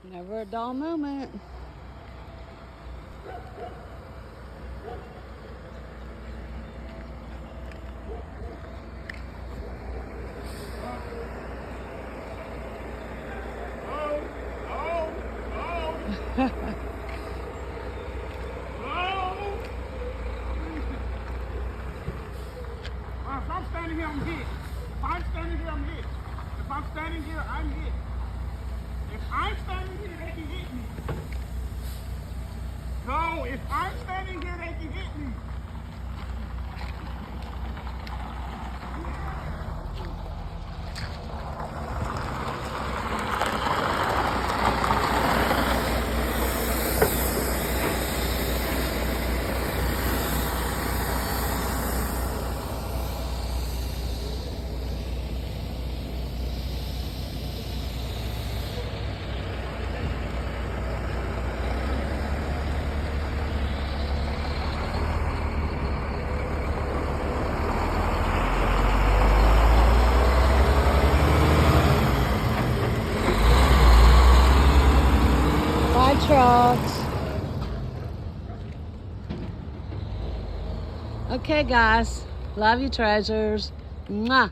Never a dull moment. If I'm standing here, I'm hit. If I'm standing here, I'm hit. If I'm standing here, I'm hit. If I'm standing here, they can hit me. No, if I'm standing here, they can hit me. Bye, trucks. Okay, guys. Love you, treasures. Mwah.